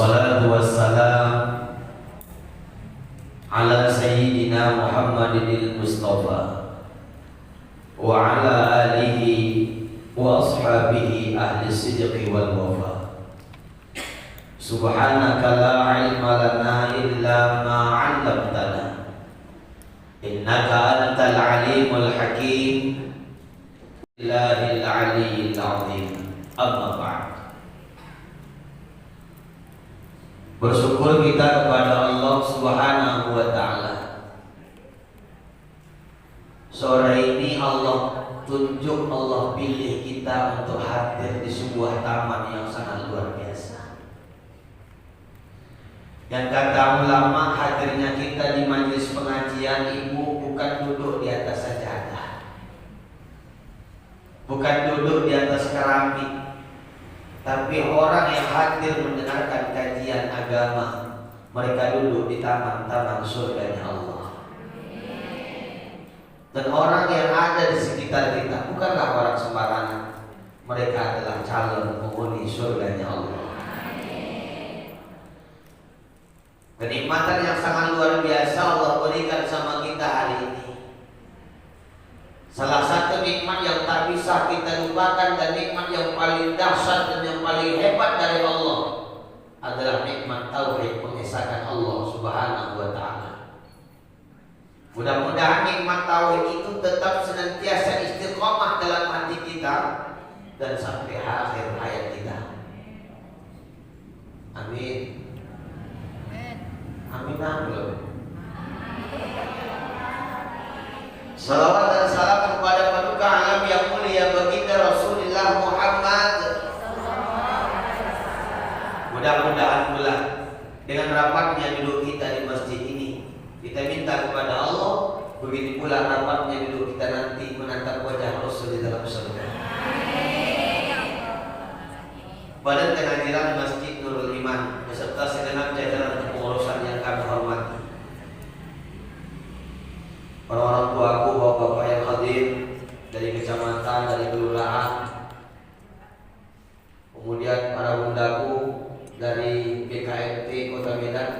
Wassalatu wassalam ala sayyidina Muhammadin Mustafa wa ala alihi wa ashabihi ahli sidqi wal wafa. Subhanaka la ilma lana illa ma 'allamtana innaka antal alimul hakim. Illahil aliyyil azim. Amma ba'd. Bersyukur kita kepada Allah Subhanahu wa ta'ala. Sore ini Allah tunjuk, Allah pilih kita untuk hadir di sebuah taman yang sangat luar biasa. Yang kata ulama, hadirnya kita di majelis pengajian ibu bukan duduk di atas sajadah, bukan duduk di atas keramik, tapi orang yang hadir mendengarkan kajian agama, mereka duduk di taman-taman surganya Allah. Dan orang yang ada di sekitar kita bukanlah orang sembarangan, mereka adalah calon penghuni surganya Allah. Kenikmatan yang sangat luar biasa Allah berikan sama kita hari ini. Salah satu nikmat yang tak bisa kita lupakan dan nikmat yang paling dahsyat dan yang paling hebat dari Allah adalah nikmat tauhid, mengesahkan Allah Subhanahu wa ta'ala. Mudah-mudahan nikmat tauhid itu tetap senantiasa istiqomah dalam hati kita dan sampai akhir hayat kita. Amin. Amin. Amin. Salawat dan salam kepada paduka alam yang mulia baginda Rasulullah Muhammad. Mudah-mudahan pula dengan rapatnya duduk kita di masjid ini, kita minta kepada Allah, begitu pula rapatnya duduk kita nanti menatap wajah Rasul di dalam surga. Badan Kehadiran Masjid Nurul Iman beserta segenap jajaran kepengurusan yang kami hormati, para orang tuaku, bapak-bapak yang hadir dari kecamatan, dari kelurahan, kemudian para bundaku dari BKMT Kota Medan,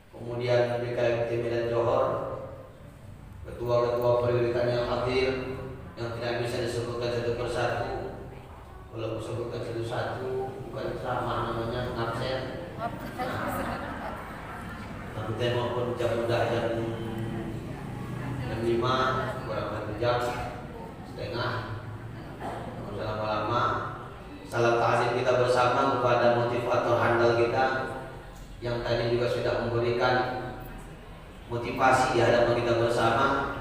kemudian BKMT Medan Johor, ketua-ketua pendidikan yang hadir yang tidak bisa disebutkan satu persatu. Kalau disebutkan satu-satu bukan ceramah, namanya absen. Tapi tema pun jam mudah jam 5 kurang 1 jam setengah. Tidak lama-lama. Salam ta'zim kita bersama kepada motivator handal kita yang tadi juga sudah memberikan motivasi di hadapan kita bersama.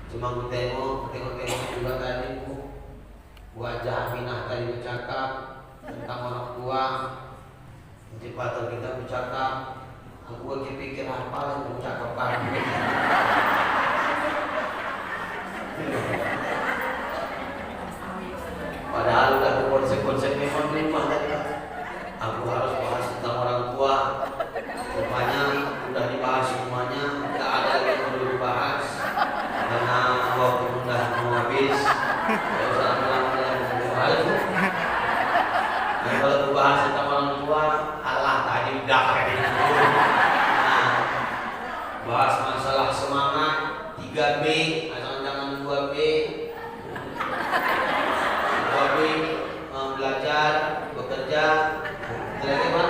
Cuma tengok juga tadi wajah Aminah tadi bercakap tentang orang tua. Motivator kita bercakap, aku lagi pikir apa yang bercakap pagi. Padahal udah konsep-konsep memang rumah tadi. Aku harus bahas tentang orang tua. Rupanya udah dibahas semuanya, tidak ada lagi yang perlu dibahas karena waktu udah mau habis. Tidak usah lama-lama dibahas. Dan kalau dibahas tentang orang tua, Allah tadi udah kayak gitu. Nah, bahas masalah semangat 3B, jangan 2B. Belajar, bekerja, lagi apa?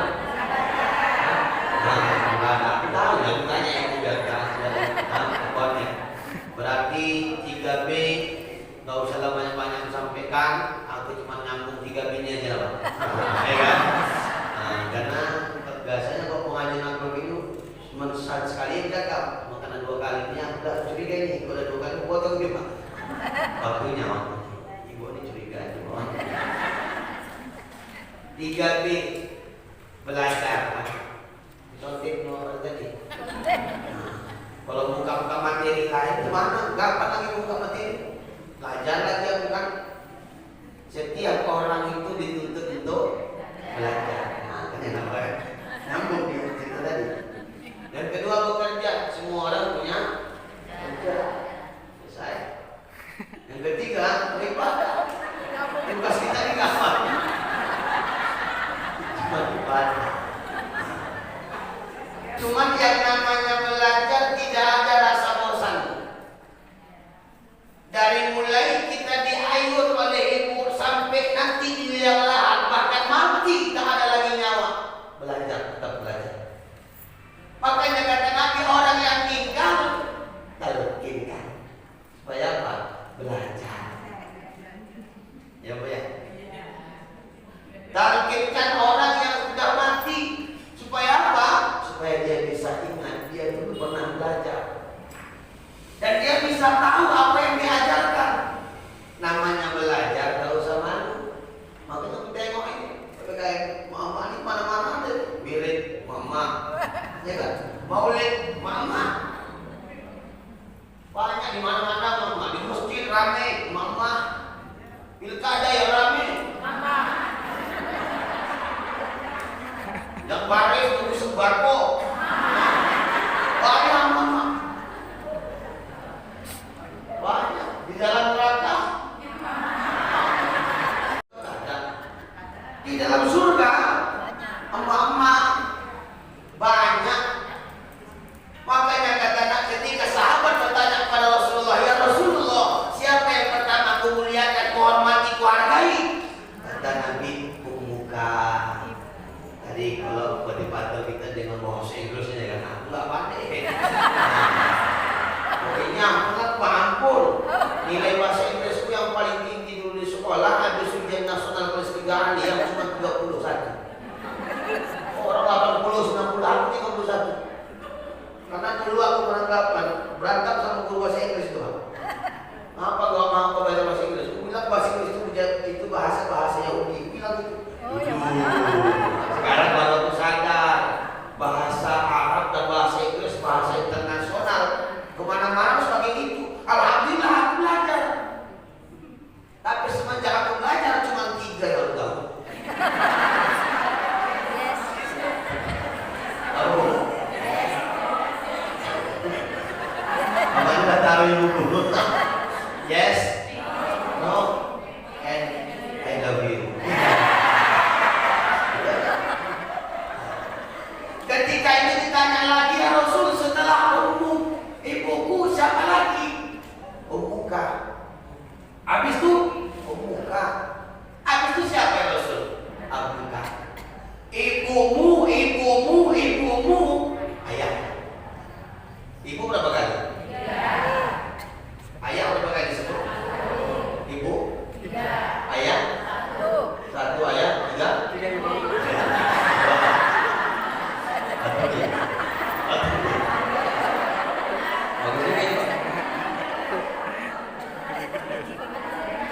Nah, tahu yang tanya yang udah pokoknya. Berarti 3B nggak usah banyak-banyak sampaikan, aku cuma nyambung 3B-nya aja lah. Ya kan? Nah, karena biasanya kalau pengajian aku itu cuma sekali cakap, makanya 2 kalinya udah curiga ini, kalau 2 kali potong dia Pak. Waktunya ibu ini curiga aja. 3B belajar. Contoh nomor tadi. Kalau buka-buka materi lain gimana? Gampang lagi buka materi. Belajar lagi bukan. Setiap orang itu dituntut untuk belajar. Nah, kenapa? Nyambung dia cerita tadi. Dan kedua bekerja. Semua orang punya kerja. Selesai. Yang ketiga beribadah. Tugas kita di kamar. Makanya kata Nabi, orang yang tinggal talqinkan. Supaya apa? Belajar. Ya Bu ya. Talqinkan orang yang sudah mati. Supaya apa? Supaya dia bisa ingat dia dulu pernah belajar. Dan dia bisa tahu apa yang diajarkan. Namanya belajar, gak usah malu. Makanya kita tengok ini, kayak mama ini mana-mana ada wirid mama, ya kan? Maulid mama, banyak di mana-mana mama. Di masjid rame mama, pilkada yang rame mama. Yang baris tunggu sembako banyak mama. Banyak di dalam neraka. Di dalam surga emak-emak banyak. Makanya kata ketika sahabat bertanya kepada Rasulullah, ya Rasulullah, siapa yang pertama kumuliakan, kuhormati, kuhargai? Kata Nabi, ummuka. Tadi kalau debat kita dengan bahasa Inggrisnya kan aku nggak pandai. Pokoknya aku ampun. Nilai bahasa Inggrisku yang paling tinggi dulu di sekolah habis ujian nasional kelas 3 yang cuma 31. Orang 80, 90, aku 31. Karena dulu aku berantem sama guru bahasa Inggris itu. Apa gak mau baca bahasa Inggris? Aku bilang bahasa Inggris itu bahasa Yahudi. Aku bilang itu. Oh yang mana? Sekarang baru aku sadar bahasa Arab dan bahasa Inggris bahasa internasional. Kemana-mana harus pakai itu. Alhamdulillah aku belajar. Tapi semenjak aku belajar cuma 3 yang tahu. Tahu? Anda tahu buku? Yes, no, and I love you. Ketika itu ditanya lagi, ya Rasul, setelah ummu, ibuku siapa lagi? Ummuka. Habis itu ummuka. Habis itu siapa ya Rasul? Abuka. Ibumu, ayah. Ibu berapa kali? Ayah berapa kali disebut? Ibu? 3. Ayah? 1. Ayah? 3.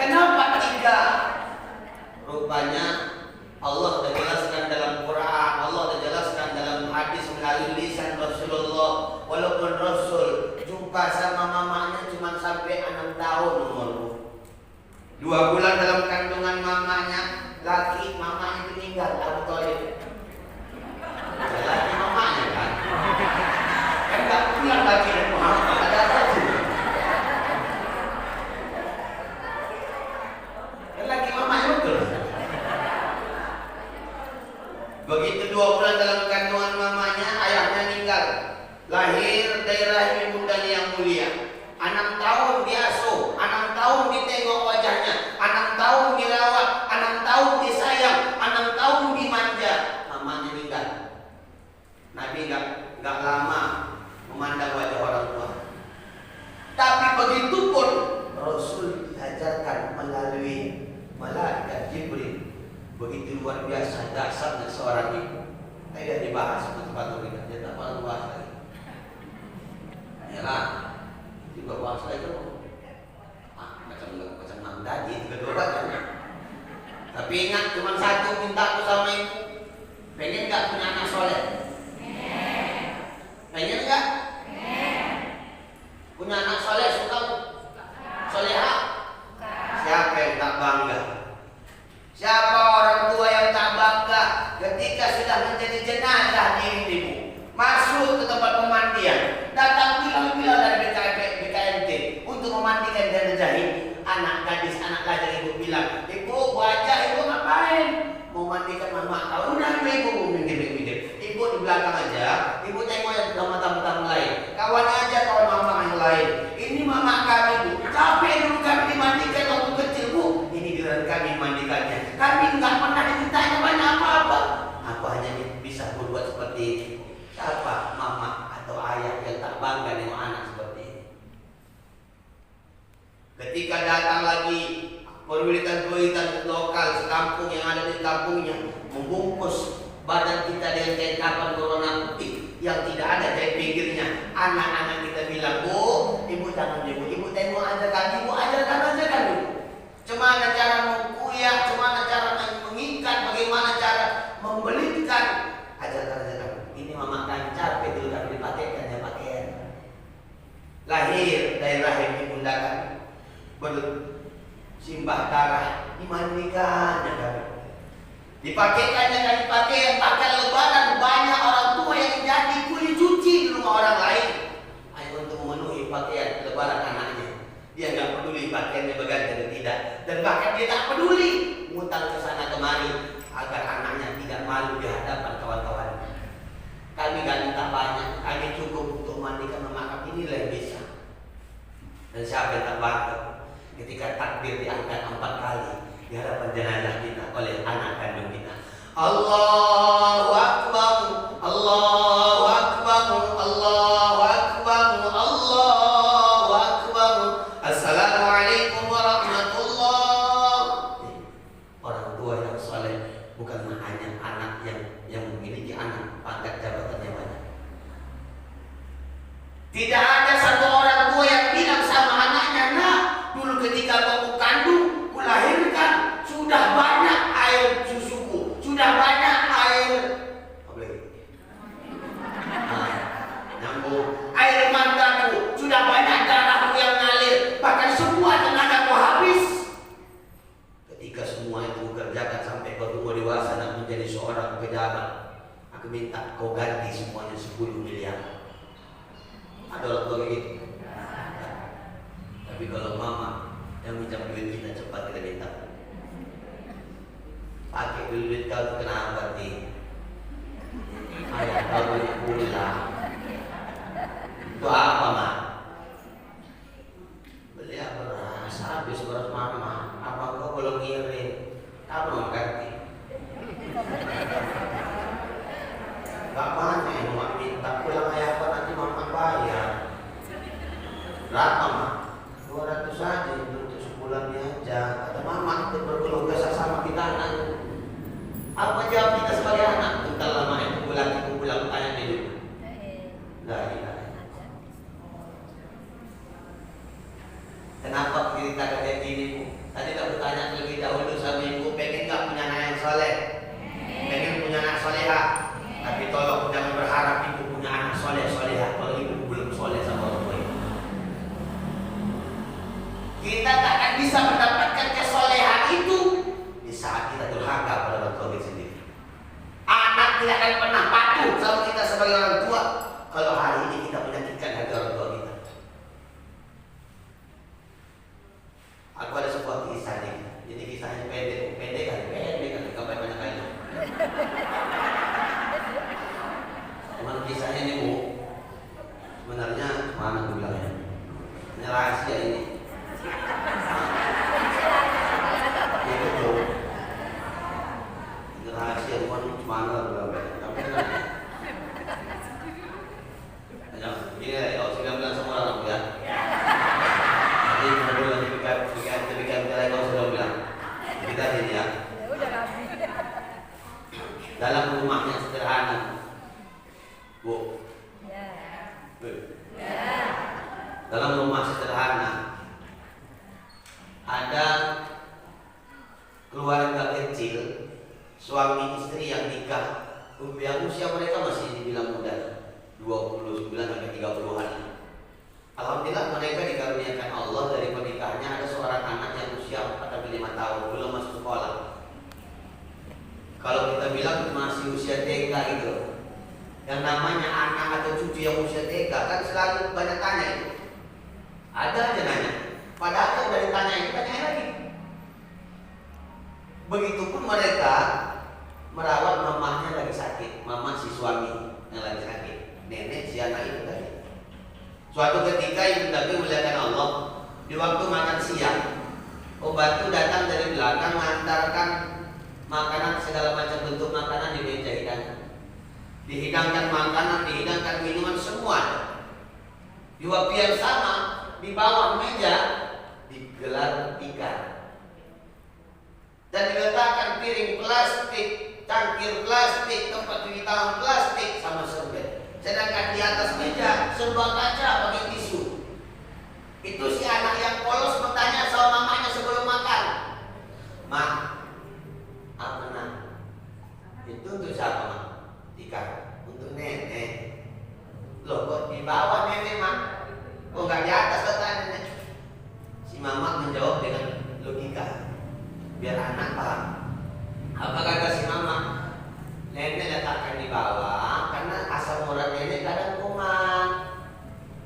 Kenapa 3? Rupanya Allah sudah jelaskan dalam Quran, Allah sudah jelaskan dalam hadis melalui lisan Rasulullah. Walaupun Rasul jumpa sama mamanya cuma sampai 6 tahun umurku. 2 bulan dalam kandungan mamanya, laki mamanya itu meninggal, Abu Thalib. Laki mamanya kan. Kan gak pulang lagi Muhammad, ada apa sih? Kan laki mamanya betul. Begitu 2 bulan dalam kandungan mamanya, ayahnya meninggal. Lahir dari rahim ibundanya yang mulia. 6 tahun diasuh, 6 tahun ditengok wajahnya, 6 tahun dirawat, 6 tahun disayang, 6 tahun dimanja. Mamanya meninggal. Nabi enggak lama memandang wajah orang tua. Tapi begitu pun Rasul diajarkan melalui malaikat Jibril. Begitu luar biasa dasarnya seorang ibu. Tidak dibahas sepatu-sepatu kita. Dia tak pernah bahas lagi. Ya lah, juga bahas lagi macam mandadi kedua kan. Tapi ingat cuma satu minta aku sama ibu. Pengen nggak punya anak soleh? Pengen nggak? Punya anak soleh suka? Soleha? Siapa yang tak bangga? Siapa orang tua yang tak bangga ketika sudah menjadi jenazah dirimu, masuk ke tempat pemandian, datang bilang-bilang dari BKMT untuk memandikan jenazah ini. Anak gadis, anak lajang ibu bilang, ibu wajah ibu ngapain? Mau mandikan mama kau. Udah ibu minggir. Ibu di belakang aja, ibu tengok yang sama tamu-tamu lain. Kawan aja kawan mama yang lain. Ini mama kami bu, capek dulu kami dimandikan waktu kecil bu. Ini giliran kami mandikannya. Kami nggak pernah ditanya banyak apa-apa. Aku hanya bisa berbuat seperti ini. Siapa? Mama membungkus badan kita dengan kain kapan corona putih yang tidak ada jahit pinggirnya. Anak-anak kita bilang, "Bu, ibu jangan ibu tengok aja kan, ibu ajarkan aja kan ibu. Cemana cara mengkuyak, cemana cara mengikat, bagaimana cara membelitkan. Ajarkan. Ini mama kan capek dulu kan dipakaikan ya pakaian. Lahir dari rahim ibunda kan bersimbah darah, dimandikannya kan. Dipakaikannya kan pakaian lebaran, banyak orang tua yang jadi kuli cuci di rumah orang lain. Hanya untuk memenuhi pakaian lebaran anaknya. Dia nggak peduli pakaiannya berganti atau tidak, dan bahkan dia nggak peduli ngutang ke sana kemari agar anaknya tidak malu di hadapan kawan-kawan. Kami nggak minta banyak, kami cukup untuk mandikan mama kami, inilah yang bisa. Dan siapa yang tak bangga ketika takbir diangkat 4 kali di hadapan jenazah kita oleh anak kandung kita. Allahu Akbar, Allahu Akbar, Allahu Akbar, Allahu Akbar. Assalamualaikum warahmatullah. Orang tua yang soleh bukan hanya anak yang memiliki anak pangkat jabatannya banyak. Tidak ada satu orang tua yang bilang sama anaknya, "Nah, dulu ketika kamu kandung, kulahirkan, sudah banyak air susuku, sudah banyak air apa lagi? Nyambung. Air mantaku, sudah banyak darahku yang ngalir, bahkan semua tenagaku habis." Ketika semua itu kerjakan sampai kau tua dewasa dan menjadi seorang pejabat, aku minta kau ganti semuanya 10 miliar. Ada orang tua gitu. Tapi kalau mama yang minta duit kita, cepat kita minta. Pakai duit kau itu kenapa nih? Ayah kau beli pulang. Itu apa mak? Beli apa beras? Habis beras mama. Apa kau belum ngirim? Kamu mau ganti? Gak banyak yang mak minta. Pulang ayah kau nanti mama bayar. Berapa mak? 200 saja untuk sebulan aja. Kata mama, itu berkeluh kesah sama kita anak. Apa jawab kita sebagai anak? Bentar lama itu pulang tanya dulu. Enggak. Kenapa kita kayak gini Bu? Tadi tak bertanya lebih dahulu sama ibu, pengen gak punya anak yang soleh? Pengen punya anak soleha? Tapi tolong jangan berharap ibu punya anak soleh-soleha kalau ibu belum soleh sama orang tua. Kita tak akan bisa mendapatkan kesolehan itu di saat kita durhaka pada orang tua kita sendiri. Anak tidak akan pernah patuh sama kita sebagai orang tua kalau hari ini kita menyakitkan hati orang tua kita. Aku ada sebuah kisah nih. Jadi kisahnya pendek kan, sampai banyak kali. Cuman kisahnya ini Bu, sebenarnya mana aku bilangnya? Ini rahasia ini. Ini rahasia bukan mana aku bilangnya. Ini ya, saya bilang sama orang ya. Jadi kemudian ketika kau sudah bilang kita ini ya. Dalam rumahnya sederhana, Bu. Dalam rumah sederhana ada keluarga kecil, suami istri yang nikah, yang usia mereka masih dibilang muda, 29 sampai 30-an. Alhamdulillah mereka dikaruniakan Allah dari pernikahannya ada seorang anak yang usia 4 sampai 5 tahun belum masuk sekolah. Kalau kita bilang masih usia TK gitu, yang namanya anak atau cucu yang usia TK kan selalu banyak tanya itu. Ada aja nanya. Padahal kan dari tanya itu tanya lagi. Begitupun mereka merawat mamahnya lagi sakit, mama si suami yang lagi sakit, nenek si anak itu tadi. Suatu ketika ibu Nabi muliakan Allah di waktu makan siang, obat itu datang dari belakang mengantarkan makanan segala macam bentuk makanan di meja hidangan. Dihidangkan makanan, dihidangkan minuman semua. Di waktu yang sama di bawah meja digelar tikar dan diletakkan piring plastik cangkir plastik, tempat cuci tangan plastik sama serbet. Sedangkan di atas meja serba kaca pakai tisu. Itu si anak yang polos bertanya sama mamanya sebelum makan, "Ma, apa nak? Itu untuk siapa, Ma?" "Tika, untuk nenek." "Loh, kok di bawah nenek, Ma? Kok nggak di atas?" kata nenek. Si mama menjawab dengan logika, biar anak paham. Apa kata si mama? "Nenek letakkan di bawah karena asam urat nenek kadang kumat.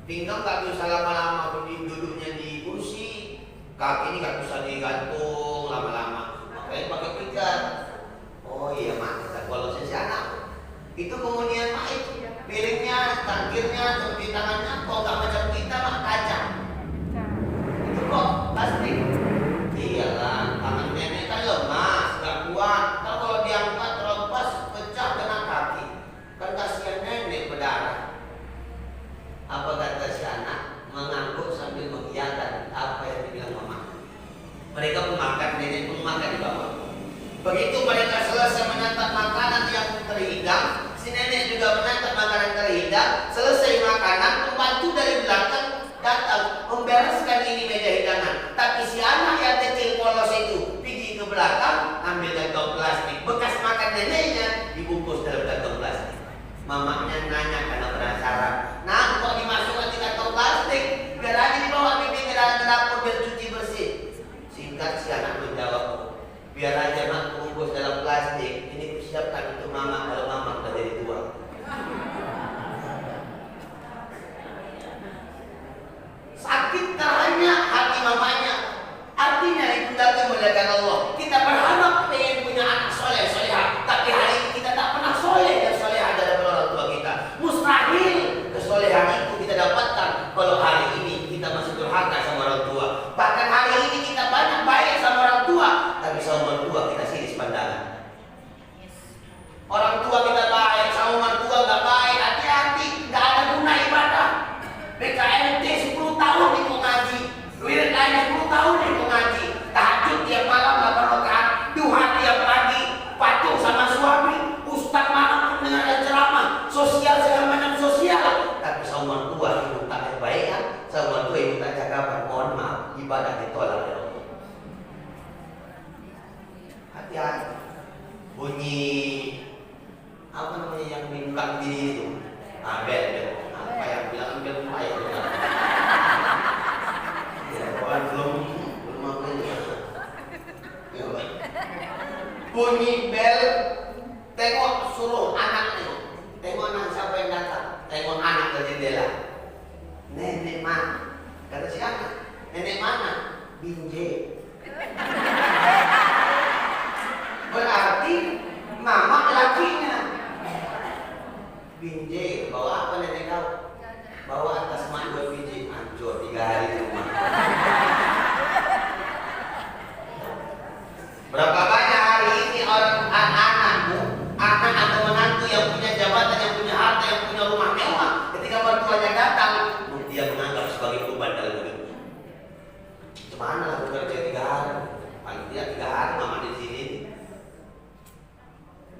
Pinggang gak bisa lama-lama berdiri duduknya di kursi, kaki ini gak bisa digantung lama-lama, makanya pakai tikar." "Oh iya, Mak," kata polosnya si anak. Itu kemudian Mak, itu piringnya, tangkirnya, cuci tangannya kok gak macam kita, Mak, kaca. Itu kok plastik. Iyalah, tangan nenek kan lemas, gak kuat. Kalau diangkat terlepas, pecah kena kaki. Kan kasihan nenek berdarah. Apa kata si anak? Mengangguk sambil mengiyakan apa yang dibilang mama. Mereka pun makan, nenek pun makan di bawah. Begitu mereka selesai menatap makanan yang terhidang, si nenek juga menatap makanan terhidang. Selesai makanan, pembantu dari belakang datang membereskan ini meja hidangan. Tapi si anak yang kecil polos itu pergi ke belakang, ambil kantong plastik. Bekas makan neneknya dibungkus dalam kantong plastik. Mamanya nanya karena penasaran, "Nah, kok dimasukkan di kantong plastik? Biar aja dibawa pipi ke dalam dapur biar cuci bersih." Singkat si anak menjawab, "Biar aja, Mak, bungkus dalam plastik. Ini kusiapkan untuk Mama kalau Mama udah jadi tua." Sakit caranya hati mamanya. Artinya itu datang melihatkan Allah. Kita berharap pengen punya anak soleh, soleha, tapi hari ini kita tak pernah soleh dan soleha dari orang tua kita. Mustahil kesolehan itu kita dapatkan kalau hari ini kita masih durhaka sama orang tua. Bahkan hari ini kita banyak baik sama orang tua, tapi sama orang tua kita siris pandangan. Orang tua kita baik, sama orang tua nggak baik, hati-hati, nggak ada guna ibadah. PKMT 10 tahun ikut ngaji, wirid lain 10 tahun ikut ngaji, tahajud tiap malam 8 rakaat, duha tiap pagi, patuh sama suami, ustaz malam mendengar ceramah, sosial segala macam sosial. Tapi sama tua ibu tak kebaikan, sama tua ibu tak cakapan, mohon maaf, ibadah ditolak oleh Allah. Hati-hati. Bunyi apa namanya yang bingkang diri itu? Bel. Apa yang bilang bel ya? Belum apa ini. Bunyi bel, tengok suruh anaknya, tengok anak siapa yang datang, tengok anak ke jendela. "Nenek mana?" Kata si anak. "Nenek mana?" "Binje." Berarti mama lakinya. "Binje, bawa apa nenek kau?" "Bawa atas mak 2 biji." Hancur 3 hari di rumah. Berapa banyak hari ini orang anak-anakmu, anak atau menantu yang punya jabatan, yang punya harta, yang punya rumah mewah, ketika mertuanya datang, dia menganggap sebagai beban dalam hidupnya. Cuman lah bekerja 3 hari, paling tidak 3 hari mama di sini.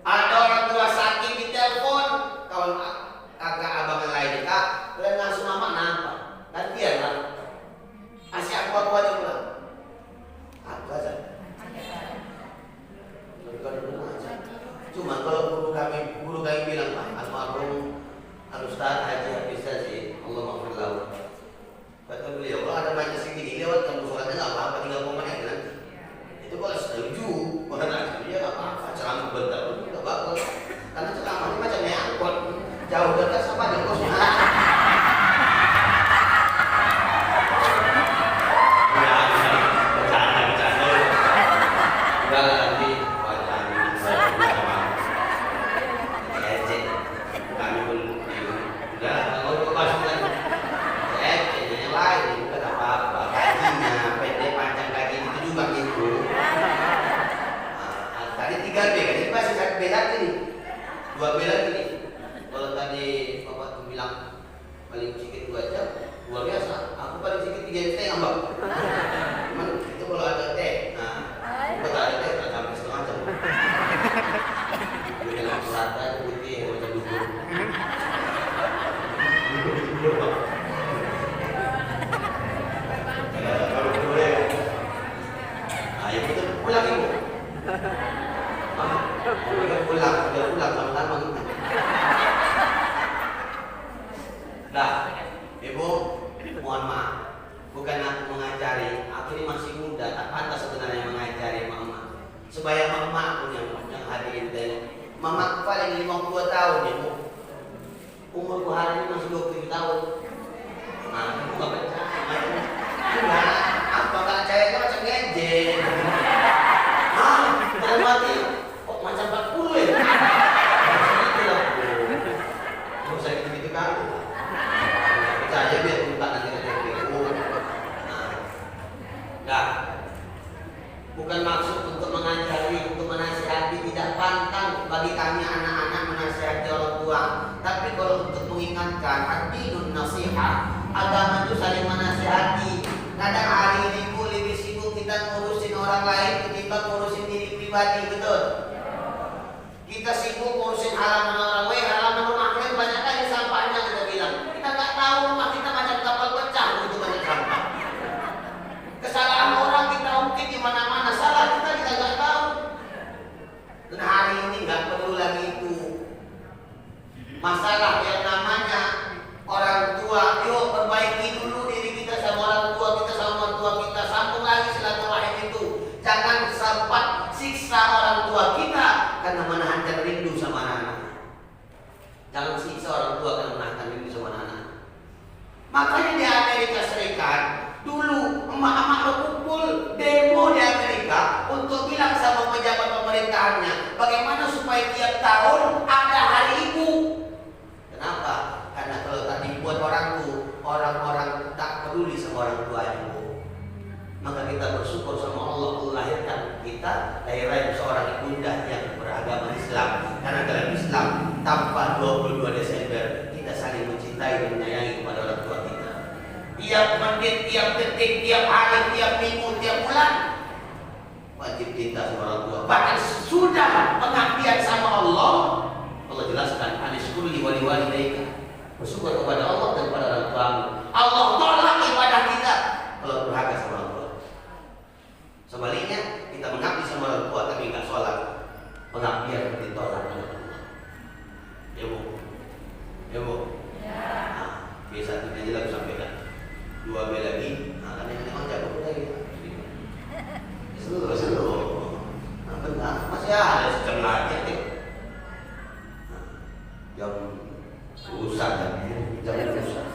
Ada orang tua sakit di telepon, kawan kakak abang yang lain, "Kak, boleh ngasuh mama nampak?" Gantian lah. Asyik aku aja pulang. Aku aja. Cuma kalau guru kami bilang, "Pak, almarhum Al-Ustaz Haji Hafiz Zazi, Allah maafkanlah." Kata beliau, "Kalau ada majlis segini lewat kamu sholatnya nggak apa-apa, 30 menit nanti." Itu kalau setuju, bukan setuju ya nggak apa-apa. Ceramah bentar pun nggak bagus, karena ceramahnya macamnya angkot, jauh dekat sama ada kosnya. Tadi 3 B, ini masih 1 B lagi nih, 2 B lagi nih. Kalau tadi Bapak tuh bilang paling sedikit 2 jam, luar biasa. Aku paling sedikit 3,5 Mbak. Cuman itu kalau ada teh, nah kalau ada teh sampai setengah jam. pulang sama-sama gitu. Nah, Ibu, mohon maaf, bukan aku mengajari, aku ini masih muda, tak pantas sebenarnya mengajari mama. Supaya mama pun yang hadirin tadi. Mama paling 52 tahun Ibu. Umurku hari ini masih 27 tahun. Nah, aku gak percaya. Enggak, apa gak percaya macam ngejek. Dalam hati, kok macam 40 ya? Itu lah. Terus saya gitu-gitu kamu. Percaya biar tuntak nanti ketemu. Nah, bukan maksud untuk mengajari, untuk menasihati, tidak pantang bagi kami anak-anak menasihati orang tua. Tapi kalau untuk mengingatkan, ad-dinun nasihat, agama itu saling menasihati. Kadang hari ini Bu lebih sibuk kita ngurusin orang lain ketimbang ngurusin diri pribadi, betul? Kita sibuk ngurusin halaman orang lain, halaman rumah kita banyak kali sampahnya kita bilang. Kita nggak tahu rumah kita macam kapal pecah begitu banyak sampah. Kesalahan orang kita ungkit di mana-mana, salah kita nggak tahu. Dan hari ini nggak perlu lagi itu. Masalah yang namanya orang tua, yuk perbaiki dulu diri kita sama orang tua kita sama orang tua kita, sambung lagi silaturahim itu. Jangan sempat siksa orang tua kita karena menahan rindu sama anak-anak. Jangan siksa orang tua karena menahan rindu sama anak-anak. Makanya di Amerika Serikat dulu emak-emak berkumpul demo di Amerika untuk bilang sama pejabat pemerintahannya bagaimana supaya tiap tahun ada hari ibu. Kenapa? Karena kalau tak dibuat orang-orang tak peduli sama orang tuanya. Maka kita bersyukur sama Allah melahirkan kita dari seorang ibunda yang beragama Islam. Karena dalam Islam tanpa 22 Desember kita saling mencintai dan menyayangi kepada orang tua kita. Tiap menit, tiap detik, tiap hari, tiap minggu, tiap bulan wajib cinta sama orang tua. Bahkan sudah pengabdian sama Allah, Allah jelaskan anishkurli waliwalidayka, bersyukur kepada Allah dan kepada orang tua. Allah tolak ibadah kita kalau durhaka sama orang tua. Sebaliknya kita mengabdi sama orang tua tapi nggak sholat, pengabdian ditolak oleh Allah. Ya Bu, ya Bu. Nah, biasa ini lagi sampaikan. 2B lagi, nah kan yang jago lagi. Seluruh. Nah benar, masih ada sejam lagi. Jam rusak jam rusak.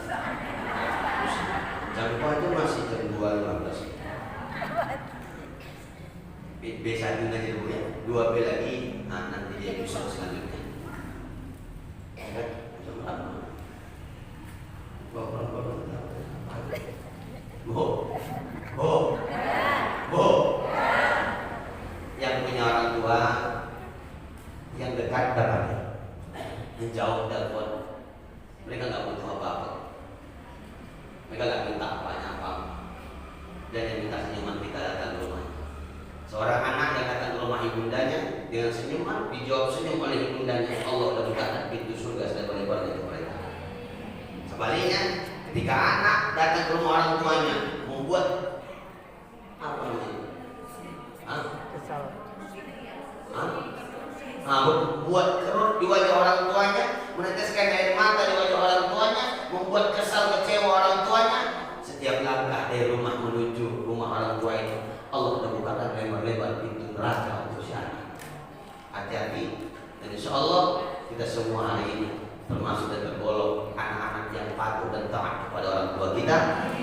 Jam itu masih jam 2.15. Biasa juga aja Bu ya. 2B lagi, nah nanti dia episode selanjutnya. Jam berapa? Bu. Yang punya orang tua yang dekat dapat, yang jauh telepon. Mereka nggak butuh apa-apa. Mereka nggak minta apa-apa. Dan yang minta senyuman kita datang ke rumah. Seorang anak yang datang ke rumah ibundanya dengan senyuman, dijawab senyum oleh ibundanya. Allah sudah bukakan pintu surga selebar-lebarnya untuk mereka. Sebaliknya, ketika anak datang ke rumah orang tuanya, membuat apa namanya? Buat kerut di wajah orang tuanya, meneteskan air mata di wajah orang tuanya, membuat kesal kecewa orang tuanya. Setiap langkah dari rumah menuju rumah orang tua itu, Allah sudah bukakan lebar-lebar pintu neraka untuk si anak. Hati-hati, dan insya Allah kita semua hari ini termasuk dan tergolong anak-anak yang patuh dan taat kepada orang tua kita.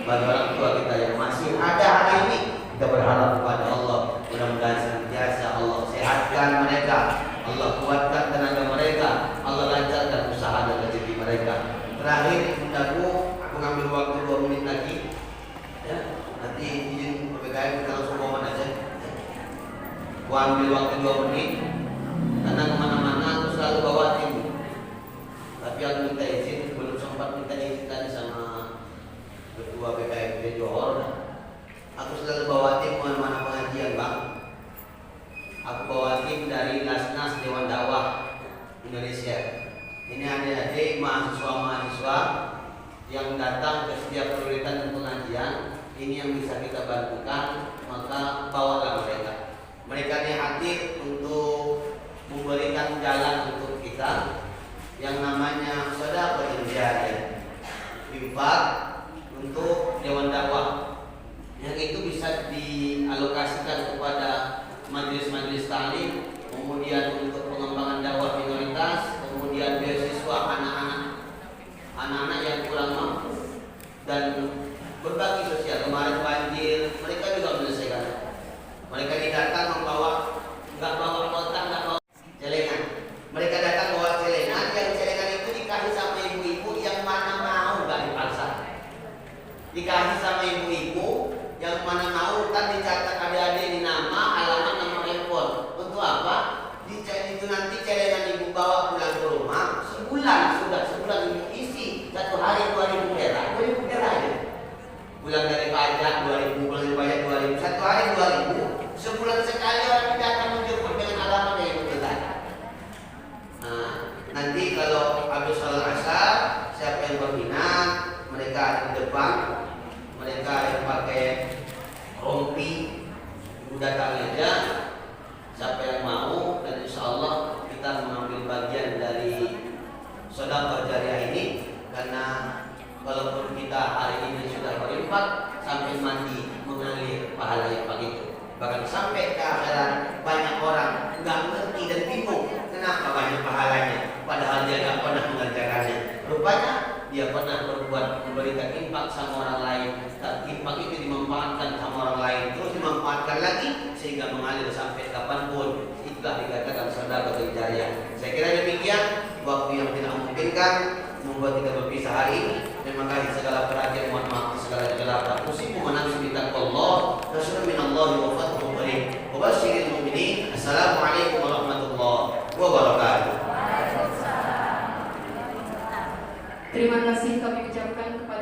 Bagi orang tua kita yang masih ada hari ini, kita berharap kepada Allah mudah-mudahan senantiasa Allah sehatkan mereka, Allah kuatkan tenaga mereka, Allah lancarkan usaha dan rezeki mereka. Terakhir, bundaku, aku ngambil waktu 2 menit lagi. Ya, nanti izin PPKM kita langsung komen aja. Aku ambil waktu 2 menit karena kemana-mana aku selalu bawa tim. Tapi aku minta izin, belum sempat minta izin tadi sama Ketua PKMP Johor. Aku selalu bawa tim kemana-mana pengajian Bang. Aku bawa tim dari Lasnas Dewan Dakwah Indonesia. Ini adik-adik mahasiswa-mahasiswa yang datang ke setiap prioritas dan pengajian. Ini yang bisa kita bantukan, maka bawalah mereka. Mereka ini hadir untuk memberikan jalan untuk kita. yang namanya sedekah jariyah, infak untuk dewan dakwah, yang itu bisa dialokasikan kepada majelis-majelis taklim, kemudian untuk pengembangan dakwah minoritas, kemudian beasiswa anak-anak yang kurang mampu, dan berbagi sosial. Kemarin banjir, mereka juga menyelesaikan. Mereka datang membawa, nggak bawa kotak, nggak bawa celengan. Mereka datang bawa celengan, yang celengan itu dikasih sama ibu-ibu yang mana mau, nggak dipaksa. Dikasih sama ibu-ibu yang mana mau, kan dicatat adik-adik di nama, alamat, nomor handphone. Untuk apa? Itu nanti celengan ibu bawa pulang ke rumah, sebulan ibu isi, 1 hari 2.000 perak, 2.000 perak aja. Pulang dari pajak 2.000, pulang dari pajak 2.000, 1 hari 2.000, sebulan sekali orang datang menjemput dengan alamat yang betul. Nah, nanti kalau habis sholat asar, siapa yang berminat, mereka ada di depan, mereka yang pakai rompi, ibu datang aja, siapa yang mau, dan insya Allah kita mengambil bagian dari sedekah jariyah ini, karena walaupun kita hari ini sudah berinfak, sampai mati mengalir pahala infak itu. Bahkan sampai ke akhirat banyak orang nggak ngerti dan bingung kenapa banyak pahalanya, padahal dia nggak pernah mengerjakannya. Rupanya dia pernah memberikan infak sama orang lain, dan infak itu dimanfaatkan sama orang lain, terus dimanfaatkan lagi sehingga mengalir sampai kapanpun. Itulah dikatakan sedekah jariyah. Saya kira demikian, waktu yang tidak memungkinkan membuat kita berpisah hari ini. Terima kasih segala perhatian, mohon maaf segala kegelapan. Musibu menangis minta Allah, Rasulullah minallahi wa fadluhu qarib. Wa basyiril mu'minin. Assalamualaikum warahmatullahi wabarakatuh. Terima kasih kami ucapkan kepada